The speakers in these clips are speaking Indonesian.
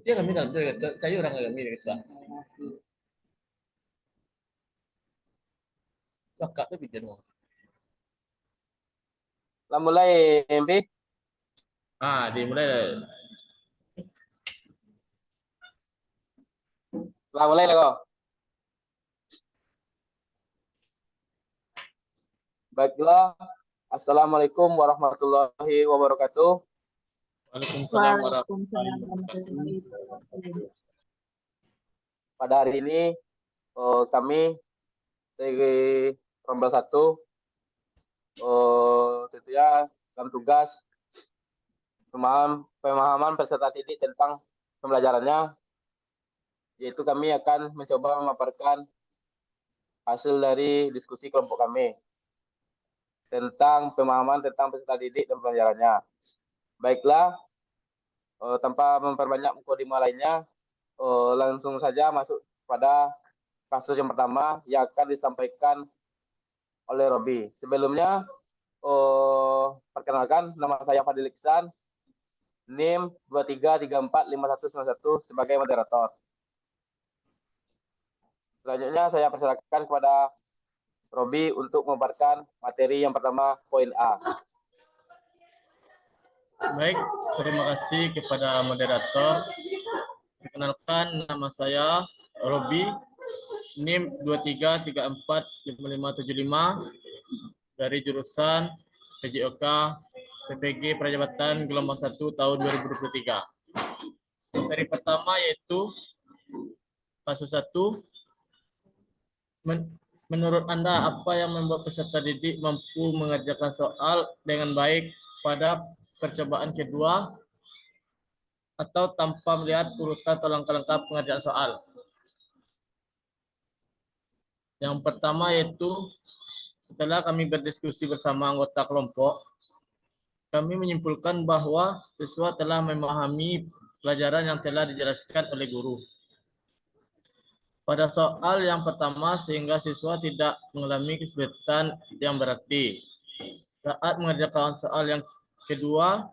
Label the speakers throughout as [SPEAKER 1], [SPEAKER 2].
[SPEAKER 1] Dia kami dalam saya orang kami gitu. Kakak tuh bikin mau.
[SPEAKER 2] Lah mulai MP.
[SPEAKER 1] Dimulai.
[SPEAKER 2] Lah mulai kok. Baiklah. Assalamualaikum warahmatullahi wabarakatuh.
[SPEAKER 1] Waalaikumsalam warahmatullahi wabarakatuh.
[SPEAKER 2] Pada hari ini kami dari Rombel 1 tentunya dalam tugas pemahaman peserta didik tentang pembelajarannya, yaitu kami akan mencoba memaparkan hasil dari diskusi kelompok kami tentang pemahaman tentang peserta didik dan pembelajarannya. Baiklah, tanpa memperbanyak mukadimah lainnya, langsung saja masuk pada kasus yang pertama yang akan disampaikan oleh Robi. Sebelumnya, perkenalkan, nama saya Fadil Iksan, NIM 23345191 sebagai moderator. Selanjutnya saya persilakan kepada Robi untuk memaparkan materi yang pertama, poin A.
[SPEAKER 1] Baik, terima kasih kepada moderator. Perkenalkan, nama saya Robi, NIM 23345575 dari jurusan PJOK PPG Prajabatan gelombang 1 tahun 2023. Materi pertama yaitu kasus 1. Menurut Anda, apa yang membuat peserta didik mampu mengerjakan soal dengan baik pada percobaan kedua atau tanpa melihat urutan atau langkah-langkah pengerjaan soal? Yang pertama yaitu setelah kami berdiskusi bersama anggota kelompok, kami menyimpulkan bahwa siswa telah memahami pelajaran yang telah dijelaskan oleh guru pada soal yang pertama, sehingga siswa tidak mengalami kesulitan yang berarti. Saat mengerjakan soal yang kedua,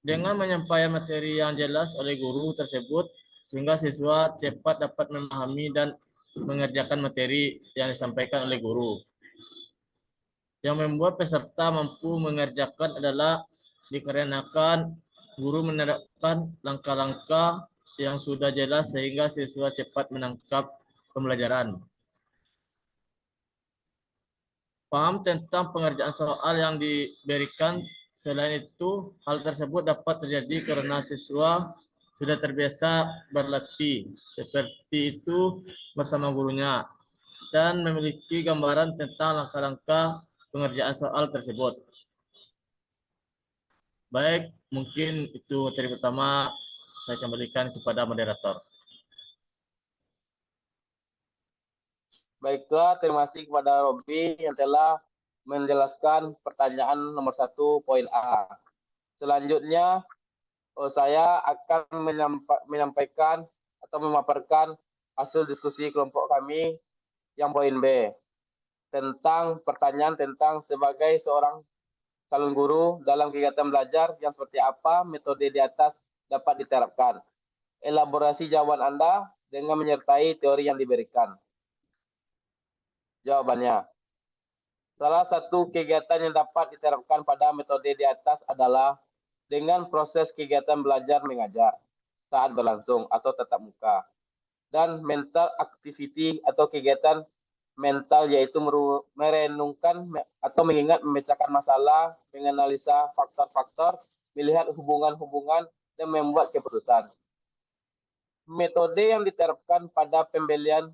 [SPEAKER 1] dengan menyampaikan materi yang jelas oleh guru tersebut, sehingga siswa cepat dapat memahami dan mengerjakan materi yang disampaikan oleh guru. Yang membuat peserta mampu mengerjakan adalah dikarenakan guru menerapkan langkah-langkah yang sudah jelas sehingga siswa cepat menangkap pembelajaran. Paham tentang pengerjaan soal yang diberikan. Selain itu, hal tersebut dapat terjadi karena siswa sudah terbiasa berlatih seperti itu bersama gurunya dan memiliki gambaran tentang langkah-langkah pengerjaan soal tersebut. Baik, mungkin itu materi pertama. Saya kembalikan kepada moderator.
[SPEAKER 2] Baiklah, terima kasih kepada Robi yang telah menjelaskan pertanyaan nomor 1 poin A. Selanjutnya, saya akan menyampaikan atau memaparkan hasil diskusi kelompok kami yang poin B tentang pertanyaan tentang sebagai seorang calon guru dalam kegiatan belajar yang seperti apa metode di atas dapat diterapkan. Elaborasi jawaban Anda dengan menyertai teori yang diberikan. Jawabannya, salah satu kegiatan yang dapat diterapkan pada metode di atas adalah dengan proses kegiatan belajar mengajar saat berlangsung atau tatap muka, dan mental activity atau kegiatan mental, yaitu merenungkan atau mengingat, memecahkan masalah, menganalisa faktor-faktor, melihat hubungan-hubungan, dan membuat keputusan. Metode yang diterapkan pada pembelian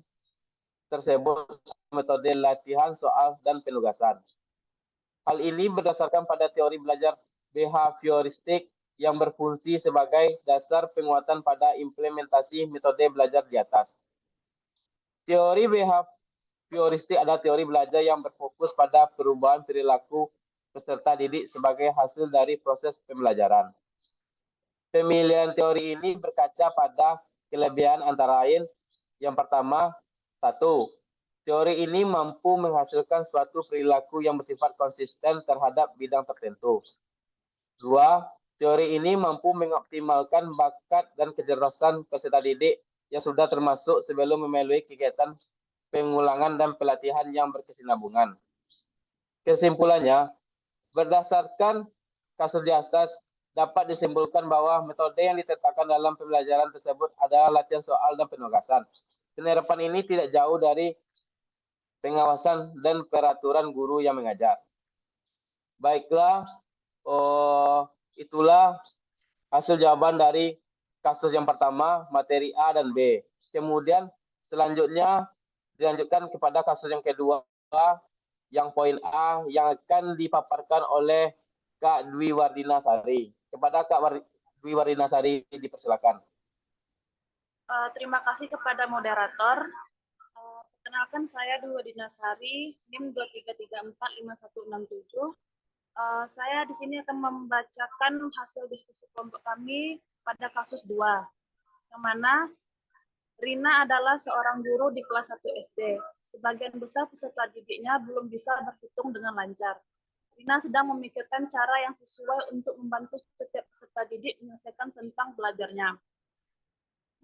[SPEAKER 2] tersebut metode latihan soal dan penugasan. Hal ini berdasarkan pada teori belajar behavioristik yang berfungsi sebagai dasar penguatan pada implementasi metode belajar di atas. Teori behavioristik adalah teori belajar yang berfokus pada perubahan perilaku peserta didik sebagai hasil dari proses pembelajaran. Pemilihan teori ini berkaca pada kelebihan antara lain. Yang pertama, 1. Teori ini mampu menghasilkan suatu perilaku yang bersifat konsisten terhadap bidang tertentu. 2. Teori ini mampu mengoptimalkan bakat dan kecerdasan peserta didik yang sudah termasuk sebelum melalui kegiatan pengulangan dan pelatihan yang berkesinambungan. Kesimpulannya, berdasarkan kasus di atas, dapat disimpulkan bahwa metode yang ditetapkan dalam pembelajaran tersebut adalah latihan soal dan penugasan. Penerapan ini tidak jauh dari pengawasan dan peraturan guru yang mengajar. Baiklah, itulah hasil jawaban dari kasus yang pertama, materi A dan B. Kemudian selanjutnya dilanjutkan kepada kasus yang kedua, yang poin A yang akan dipaparkan oleh Kak Dwi Wardina Sari. Kepada Kak Dwi Wardina Sari dipersilakan.
[SPEAKER 3] Terima kasih kepada moderator. Perkenalkan saya Dwi Wardina Sari, NIM 23345167. Saya di sini akan membacakan hasil diskusi kelompok kami pada kasus 2, yang mana Rina adalah seorang guru di kelas 1 SD. Sebagian besar peserta didiknya belum bisa berhitung dengan lancar. Rina sedang memikirkan cara yang sesuai untuk membantu setiap peserta didik menyelesaikan tentang belajarnya.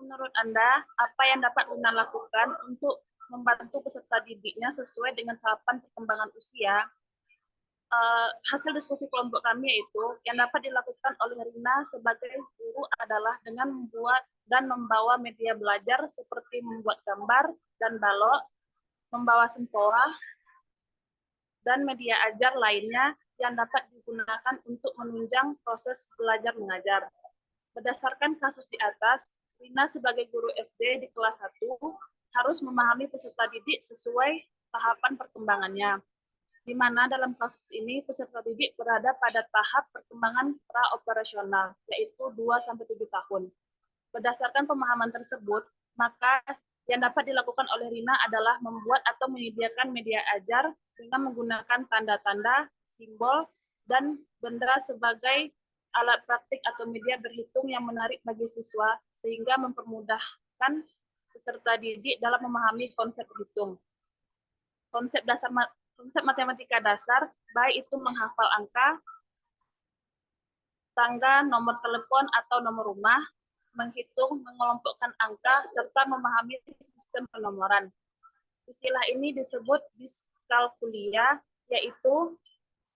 [SPEAKER 3] Menurut Anda, apa yang dapat Rina lakukan untuk membantu peserta didiknya sesuai dengan tahapan perkembangan usia? Hasil diskusi kelompok kami yaitu yang dapat dilakukan oleh Rina sebagai guru adalah dengan membuat dan membawa media belajar seperti membuat gambar dan balok, membawa sempoa, dan media ajar lainnya yang dapat digunakan untuk menunjang proses belajar mengajar. Berdasarkan kasus di atas, Rina sebagai guru SD di kelas 1 harus memahami peserta didik sesuai tahapan perkembangannya, di mana dalam kasus ini peserta didik berada pada tahap perkembangan pra-operasional, yaitu 2-7 tahun. Berdasarkan pemahaman tersebut, maka yang dapat dilakukan oleh Rina adalah membuat atau menyediakan media ajar dengan menggunakan tanda-tanda, simbol, dan benda sebagai alat praktik atau media berhitung yang menarik bagi siswa, sehingga mempermudahkan peserta didik dalam memahami konsep berhitung. Konsep matematika dasar, baik itu menghafal angka, tangga, nomor telepon, atau nomor rumah, menghitung, mengelompokkan angka, serta memahami sistem penomoran. Istilah ini disebut diskalkulia, yaitu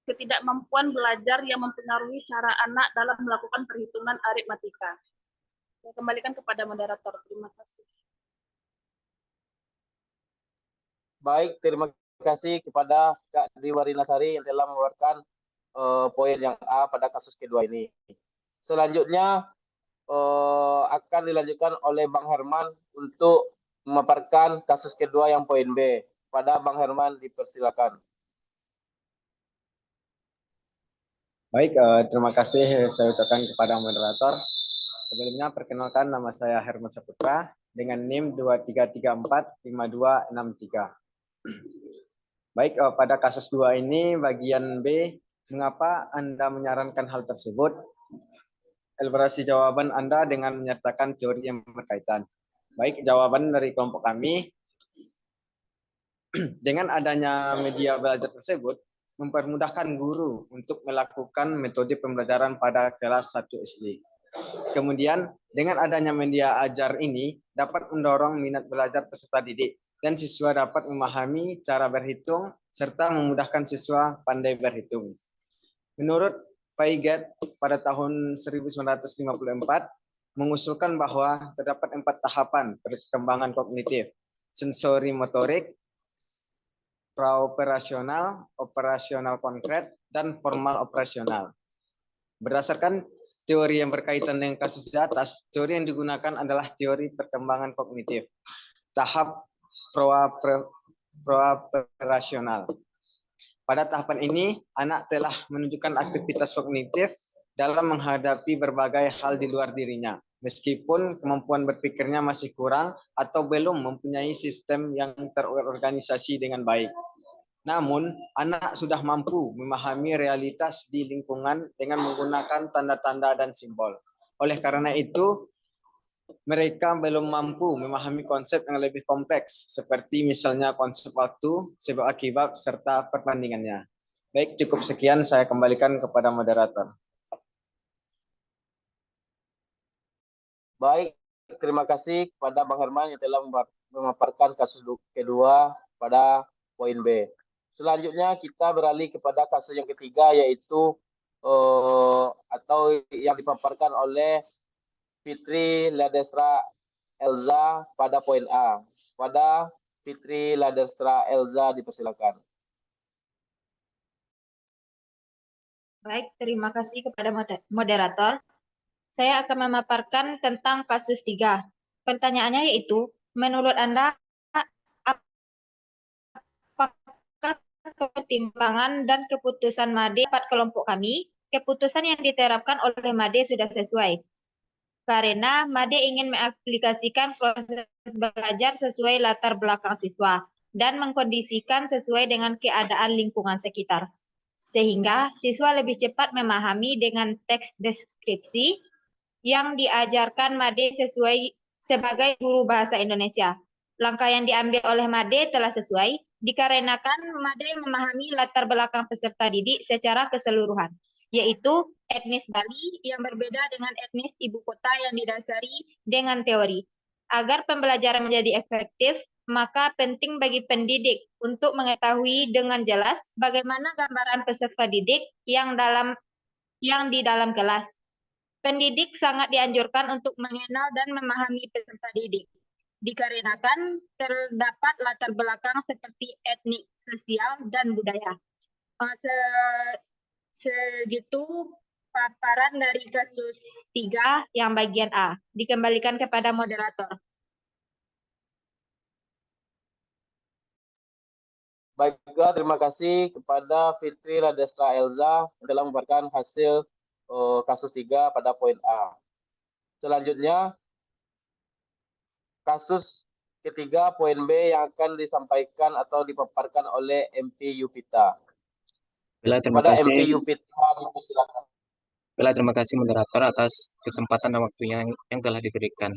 [SPEAKER 3] ketidakmampuan belajar yang mempengaruhi cara anak dalam melakukan perhitungan aritmatika. Saya kembalikan kepada moderator. Terima kasih.
[SPEAKER 2] Baik, terima kasih kepada Kak Dwi Wardina Sari yang telah mengeluarkan poin yang A pada kasus kedua ini. Selanjutnya akan dilanjutkan oleh Bang Herman untuk memaparkan kasus kedua yang poin B. Pada Bang Herman dipersilakan.
[SPEAKER 4] Baik, terima kasih saya ucapkan kepada moderator. Sebelumnya perkenalkan, nama saya Herman Saputra dengan NIM 23345263. Baik, pada kasus 2 ini bagian B, mengapa Anda menyarankan hal tersebut? Elaborasi jawaban Anda dengan menyertakan teori yang berkaitan. Baik, jawaban dari kelompok kami, dengan adanya media belajar tersebut, mempermudahkan guru untuk melakukan metode pembelajaran pada kelas 1 SD. Kemudian, dengan adanya media ajar ini, dapat mendorong minat belajar peserta didik, dan siswa dapat memahami cara berhitung, serta memudahkan siswa pandai berhitung. Menurut Feiget pada tahun 1954, mengusulkan bahwa terdapat 4 tahapan perkembangan kognitif, sensori motorik, pra-operasional, operasional konkret, dan formal operasional. Berdasarkan teori yang berkaitan dengan kasus di atas, teori yang digunakan adalah teori perkembangan kognitif, tahap pra-operasional. Pada tahapan ini, anak telah menunjukkan aktivitas kognitif dalam menghadapi berbagai hal di luar dirinya, meskipun kemampuan berpikirnya masih kurang atau belum mempunyai sistem yang terorganisasi dengan baik. Namun, anak sudah mampu memahami realitas di lingkungan dengan menggunakan tanda-tanda dan simbol. Oleh karena itu, mereka belum mampu memahami konsep yang lebih kompleks, seperti misalnya konsep waktu, sebab akibat, serta perbandingannya. Baik, cukup sekian, saya kembalikan kepada moderator.
[SPEAKER 2] Baik, terima kasih kepada Bang Herman yang telah memaparkan kasus kedua pada poin B. Selanjutnya kita beralih kepada kasus yang ketiga, yaitu atau yang dipaparkan oleh Fitri Ladestra Elza pada poin A. Pada Fitri Ladestra Elza, dipersilakan.
[SPEAKER 5] Baik, terima kasih kepada moderator. Saya akan memaparkan tentang kasus 3. Pertanyaannya yaitu, menurut Anda, apakah pertimbangan dan keputusan MADE dapat kelompok kami, keputusan yang diterapkan oleh MADE sudah sesuai? Karena MADE ingin mengaplikasikan proses belajar sesuai latar belakang siswa dan mengkondisikan sesuai dengan keadaan lingkungan sekitar. Sehingga siswa lebih cepat memahami dengan teks deskripsi yang diajarkan MADE sesuai sebagai guru bahasa Indonesia. Langkah yang diambil oleh MADE telah sesuai dikarenakan MADE memahami latar belakang peserta didik secara keseluruhan, yaitu etnis Bali yang berbeda dengan etnis ibu kota yang didasari dengan teori. Agar pembelajaran menjadi efektif, maka penting bagi pendidik untuk mengetahui dengan jelas bagaimana gambaran peserta didik yang di dalam kelas. Pendidik sangat dianjurkan untuk mengenal dan memahami peserta didik, dikarenakan terdapat latar belakang seperti etnik, sosial, dan budaya. Segitu paparan dari kasus 3 yang bagian A. Dikembalikan kepada moderator.
[SPEAKER 2] Baiklah, terima kasih kepada Fitri Ladestra Elza yang telah membagikan hasil kasus 3 pada poin A. Selanjutnya, kasus ketiga poin B yang akan disampaikan atau dipaparkan oleh MP Yupita.
[SPEAKER 6] Terima
[SPEAKER 2] Pada
[SPEAKER 6] kasih.
[SPEAKER 2] MP Yupita, silakan.
[SPEAKER 6] Terima kasih moderator atas kesempatan dan waktunya yang telah diberikan.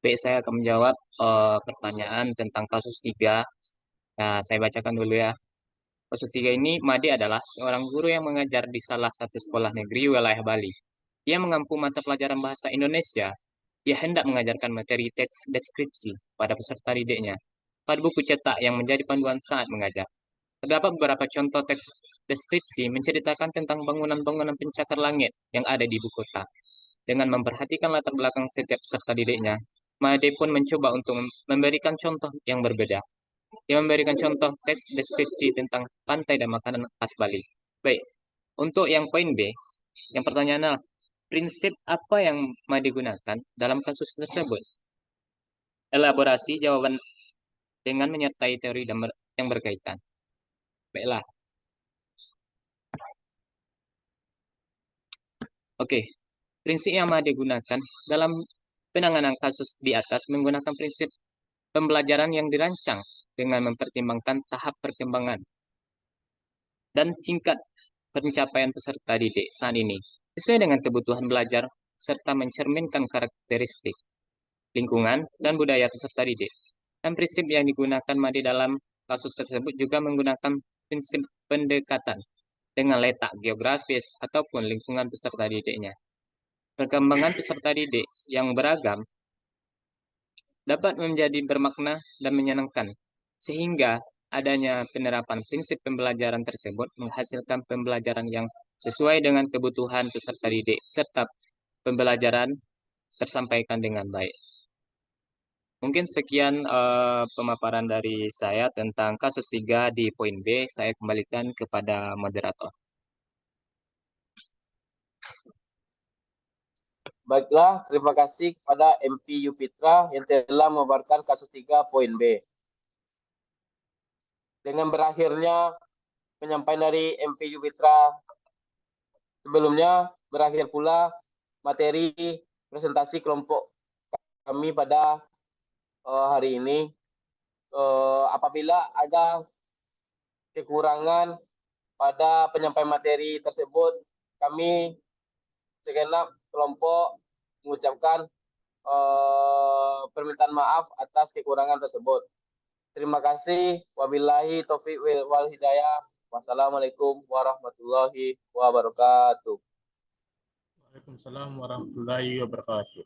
[SPEAKER 6] Baik, saya akan menjawab pertanyaan tentang kasus 3. Nah, saya bacakan dulu ya. Kasus 3 ini, MADE adalah seorang guru yang mengajar di salah satu sekolah negeri wilayah Bali. Ia mengampu mata pelajaran bahasa Indonesia. Ia hendak mengajarkan materi teks deskripsi pada peserta didiknya pada buku cetak yang menjadi panduan saat mengajar. Terdapat beberapa contoh teks deskripsi menceritakan tentang bangunan-bangunan pencakar langit yang ada di ibu kota. Dengan memperhatikan latar belakang setiap peserta didiknya, MADE pun mencoba untuk memberikan contoh yang berbeda. Dia memberikan contoh teks deskripsi tentang pantai dan makanan khas Bali. Baik, untuk yang poin B, yang pertanyaan adalah, prinsip apa yang MADE gunakan dalam kasus tersebut? Elaborasi jawaban dengan menyertai teori yang berkaitan. Baiklah. Oke, prinsip yang MADE gunakan dalam penanganan kasus di atas menggunakan prinsip pembelajaran yang dirancang dengan mempertimbangkan tahap perkembangan dan tingkat pencapaian peserta didik saat ini, sesuai dengan kebutuhan belajar, serta mencerminkan karakteristik, lingkungan, dan budaya peserta didik. Dan prinsip yang digunakan MADE dalam kasus tersebut juga menggunakan prinsip pendekatan dengan letak geografis ataupun lingkungan peserta didiknya. Perkembangan peserta didik yang beragam dapat menjadi bermakna dan menyenangkan, sehingga adanya penerapan prinsip pembelajaran tersebut menghasilkan pembelajaran yang sesuai dengan kebutuhan peserta didik, serta pembelajaran tersampaikan dengan baik. Mungkin sekian pemaparan dari saya tentang kasus 3 di poin B. Saya kembalikan kepada moderator.
[SPEAKER 2] Baiklah, terima kasih kepada MP Yupitra yang telah membabarkan kasus 3 poin B. Dengan berakhirnya penyampaian dari MP Yupitra sebelumnya, berakhir pula materi presentasi kelompok kami pada hari ini. Apabila ada kekurangan pada penyampaian materi tersebut, kami segenap kelompok mengucapkan permintaan maaf atas kekurangan tersebut. Terima kasih. Wabillahi taufiq wal hidayah. Wassalamualaikum warahmatullahi wabarakatuh.
[SPEAKER 1] Waalaikumsalam warahmatullahi wabarakatuh.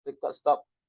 [SPEAKER 2] Record stop.